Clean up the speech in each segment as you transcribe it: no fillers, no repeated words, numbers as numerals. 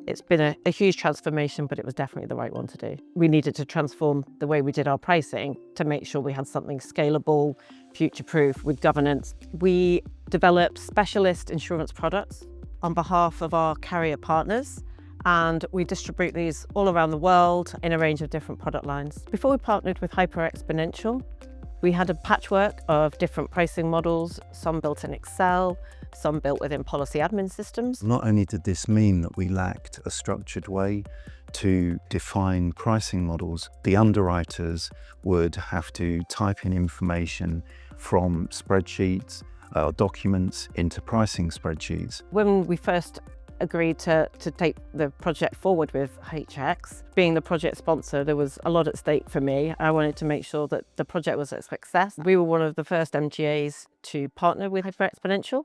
It's been a huge transformation, but it was definitely the right one to do. We needed to transform the way we did our pricing to make sure we had something scalable, future-proof with governance. We developed specialist insurance products on behalf of our carrier partners, and we distribute these all around the world in a range of different product lines. Before we partnered with Exponential, we had a patchwork of different pricing models, some built in Excel, some built within policy admin systems. Not only did this mean that we lacked a structured way to define pricing models, the underwriters would have to type in information from spreadsheets or documents into pricing spreadsheets. When we first agreed to take the project forward with HX. Being the project sponsor, there was a lot at stake for me. I wanted to make sure that the project was a success. We were one of the first MGAs to partner with Exponential.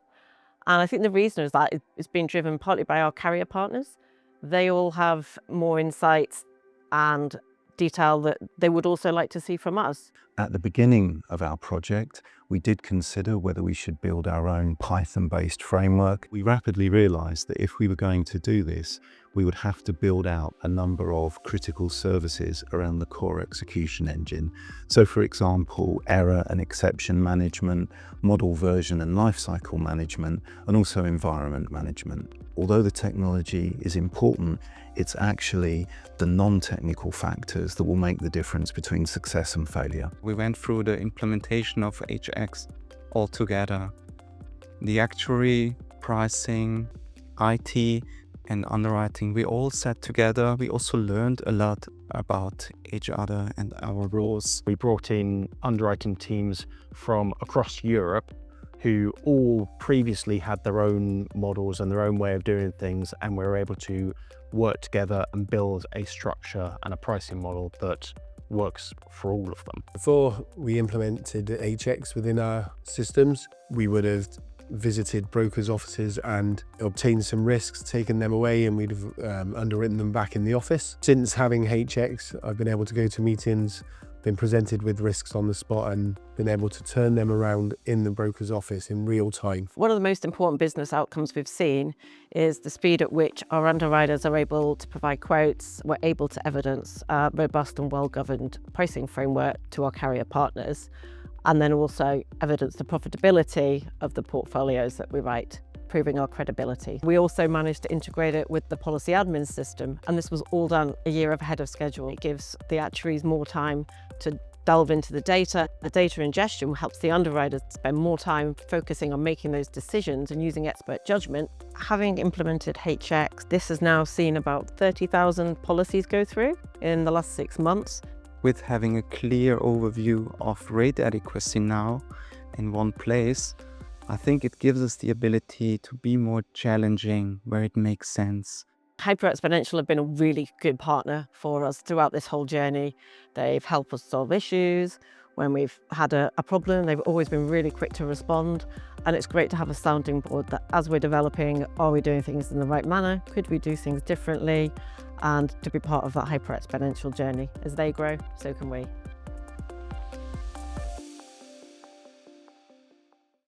And I think the reason is that it's been driven partly by our carrier partners. They all have more insights and detail that they would also like to see from us. At the beginning of our project, we did consider whether we should build our own Python-based framework. We rapidly realized that if we were going to do this, we would have to build out a number of critical services around the core execution engine. So for example, error and exception management, model version and lifecycle management, and also environment management. Although the technology is important, it's actually the non-technical factors that will make the difference between success and failure. We went through the implementation of HX altogether. The actuary, pricing, IT, and underwriting, we all sat together. We also learned a lot about each other and our roles. We brought in underwriting teams from across Europe who all previously had their own models and their own way of doing things, and we were able to work together and build a structure and a pricing model that works for all of them. Before we implemented HX within our systems, we would have visited brokers' offices and obtained some risks, taken them away, and we'd have underwritten them back in the office. Since having HX, I've been able to go to meetings, been presented with risks on the spot, and been able to turn them around in the broker's office in real time. One of the most important business outcomes we've seen is the speed at which our underwriters are able to provide quotes. We're able to evidence a robust and well-governed pricing framework to our carrier partners, and then also evidence the profitability of the portfolios that we write, proving our credibility. We also managed to integrate it with the policy admin system, and this was all done a year ahead of schedule. It gives the actuaries more time to delve into the data. The data ingestion helps the underwriters spend more time focusing on making those decisions and using expert judgment. Having implemented HX, this has now seen about 30,000 policies go through in the last 6 months. With having a clear overview of rate adequacy now in one place, I think it gives us the ability to be more challenging where it makes sense. Exponential have been a really good partner for us throughout this whole journey. They've helped us solve issues. When we've had a problem, they've always been really quick to respond. And it's great to have a sounding board that as we're developing, are we doing things in the right manner? Could we do things differently? And to be part of that Exponential journey. As they grow, so can we.